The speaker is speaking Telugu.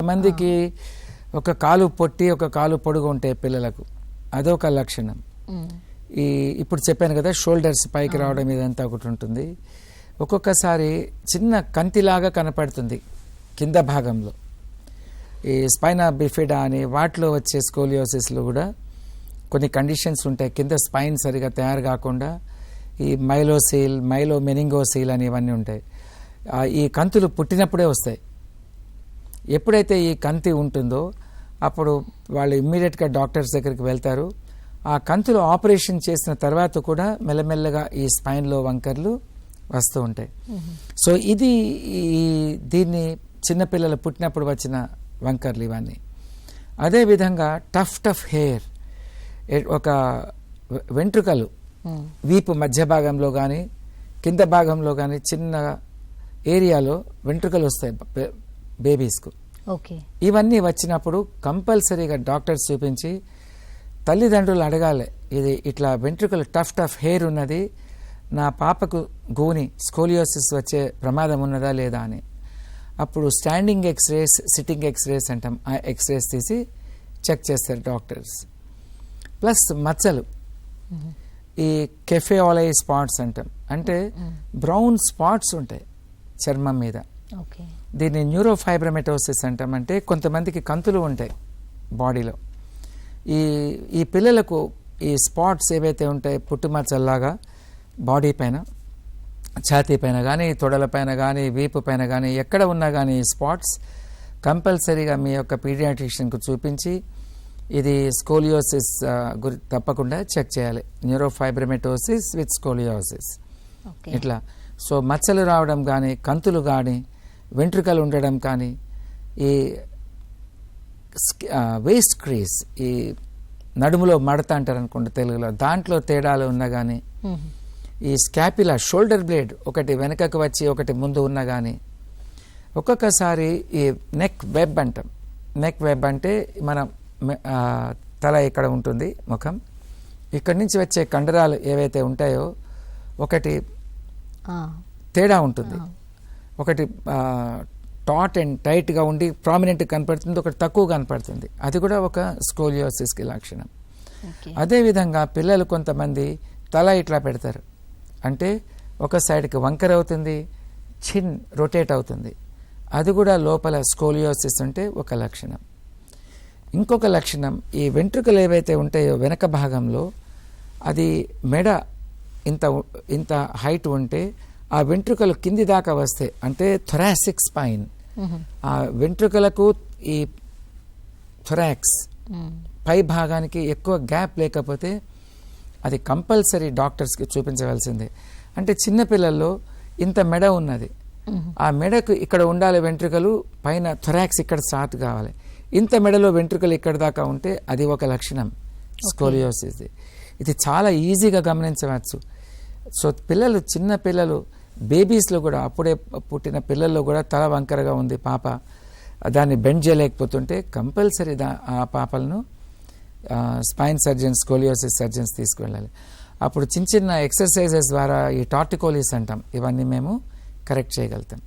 కొంతమందికి ఒక కాలు పొట్టి ఒక కాలు పొడుగు ఉంటాయి పిల్లలకు, అదొక లక్షణం. ఇప్పుడు చెప్పాను కదా షోల్డర్స్ పైకి రావడం ఇదంతా ఒకటి ఉంటుంది. ఒక్కొక్కసారి చిన్న కంతిలాగా కనపడుతుంది కింద భాగంలో. ఈ స్పైనా బిఫిడా అని వాటిలో వచ్చే స్కోలియోసిస్లో కూడా కొన్ని కండిషన్స్ ఉంటాయి. కింద స్పైన్ సరిగా తయారు కాకుండా ఈ మెనింగోసీల్ అని ఇవన్నీ ఉంటాయి. ఈ కంతులు పుట్టినప్పుడే వస్తాయి. ఎప్పుడైతే ఈ కంతి ఉంటుందో అప్పుడు వాళ్ళు ఇమ్మీడియట్గా డాక్టర్స్ దగ్గరికి వెళ్తారు. ఆ కంతులు ఆపరేషన్ చేసిన తర్వాత కూడా మెల్లమెల్లగా ఈ స్పైన్లో వంకర్లు వస్తూ ఉంటాయి. సో దీన్ని చిన్నపిల్లలు పుట్టినప్పుడు వచ్చిన వంకర్లు ఇవన్నీ. అదేవిధంగా టఫ్ హెయిర్, ఒక వెంట్రుకలు వీపు మధ్య భాగంలో కానీ కింద భాగంలో కానీ చిన్న ఏరియాలో వెంట్రుకలు వస్తాయి బేబీస్కు. ఇవన్నీ వచ్చినప్పుడు కంపల్సరీగా డాక్టర్స్ చూపించి తల్లిదండ్రులు అడగాలి, ఇది ఇట్లా వెంట్రుకలు టఫ్ హెయిర్ ఉన్నది, నా పాపకు స్కోలియోసిస్ వచ్చే ప్రమాదం ఉన్నదా లేదా అని. అప్పుడు స్టాండింగ్ ఎక్స్రేస్, సిట్టింగ్ ఎక్స్రేస్ అంటాం, ఆ ఎక్స్రేస్ తీసి చెక్ చేస్తారు డాక్టర్స్. ప్లస్ మచ్చలు, ఈ కెఫేఓలై స్పాట్స్ అంటాం, అంటే బ్రౌన్ స్పాట్స్ ఉంటాయి చర్మం మీద. దీన్ని న్యూరోఫైబ్రమెటోసిస్ అంటాం. అంటే కొంతమందికి కంతులు ఉంటాయి బాడీలో. ఈ పిల్లలకు ఈ స్పాట్స్ ఏవైతే ఉంటాయి పుట్టుమచ్చల్లాగా బాడీ పైన, ఛాతీ పైన కానీ తొడల పైన కానీ వీపు పైన కానీ ఎక్కడ ఉన్నా కానీ ఈ స్పాట్స్ కంపల్సరీగా మీ యొక్క పీడియాట్రిషియన్కు చూపించి ఇది స్కోలియోసిస్ తప్పకుండా చెక్ చేయాలి. న్యూరోఫైబ్రమెటోసిస్ విత్ స్కోలియోసిస్ ఇట్లా. సో మచ్చలు రావడం కానీ, కంతులు కానీ, వెంట్రుకలు ఉండడం కానీ, ఈ వేస్ట్ క్రీజ్, ఈ నడుములో మడత అంటారు అనుకోండి తెలుగులో, దాంట్లో తేడాలు ఉన్నా కానీ, ఈ స్కాపిలా షోల్డర్ బ్లేడ్ ఒకటి వెనకకు వచ్చి ఒకటి ముందు ఉన్నా కానీ, ఒక్కొక్కసారి ఈ నెక్ వెబ్ అంటాం. నెక్ వెబ్ అంటే మన తల ఇక్కడ ఉంటుంది, ముఖం, ఇక్కడి నుంచి వచ్చే కండరాలు ఏవైతే ఉంటాయో ఒకటి తేడా ఉంటుంది. ఒకటి టాట్ అండ్ టైట్గా ఉండి ప్రామినెంట్గా కనపడుతుంది, ఒకటి తక్కువ కనపడుతుంది. అది కూడా ఒక స్కోలియోసిస్కి లక్షణం. అదేవిధంగా పిల్లలు కొంతమంది తల ఇట్లా పెడతారు, అంటే ఒక సైడ్కి వంకర అవుతుంది, చిన్ రొటేట్ అవుతుంది. అది కూడా లోపల స్కోలియోసిస్ ఉంటే ఒక లక్షణం. ఇంకొక లక్షణం, ఈ వెంట్రుకలు ఏవైతే ఉంటాయో వెనక భాగంలో, అది మెడ ఇంత హైట్ ఉంటే ఆ వెంట్రుకలు కింది దాకా వస్తే, అంటే థొరాసిక్ స్పైన్, ఆ వెంట్రుకలకు ఈ థొరాక్స్ పై భాగానికి ఎక్కువ గ్యాప్ లేకపోతే అది కంపల్సరీ డాక్టర్స్కి చూపించవలసిందే. అంటే చిన్నపిల్లల్లో ఇంత మెడ ఉన్నది, ఆ మెడకు ఇక్కడ ఉండాలి వెంట్రుకలు, పైన థొరాక్స్ ఇక్కడ స్టార్ట్ కావాలి. ఇంత మెడలో వెంట్రుకలు ఇక్కడ దాకా ఉంటే అది ఒక లక్షణం స్కోలియోసిస్. ఇది చాలా ఈజీగా గమనించవచ్చు. సో చిన్న పిల్లలు బేబీస్లో కూడా, అప్పుడే పుట్టిన పిల్లల్లో కూడా తల వంకరగా ఉంది పాప, దాన్ని బెండ్ చేయలేకపోతుంటే కంపల్సరీ ఆ పాపలను స్పైన్ సర్జన్స్, స్కోలియోసిస్ సర్జన్స్ తీసుకువెళ్ళాలి. అప్పుడు చిన్న ఎక్సర్సైజెస్ ద్వారా ఈ టార్టికోలిస్ అంటాం, ఇవన్నీ మేము కరెక్ట్ చేయగలుగుతాం.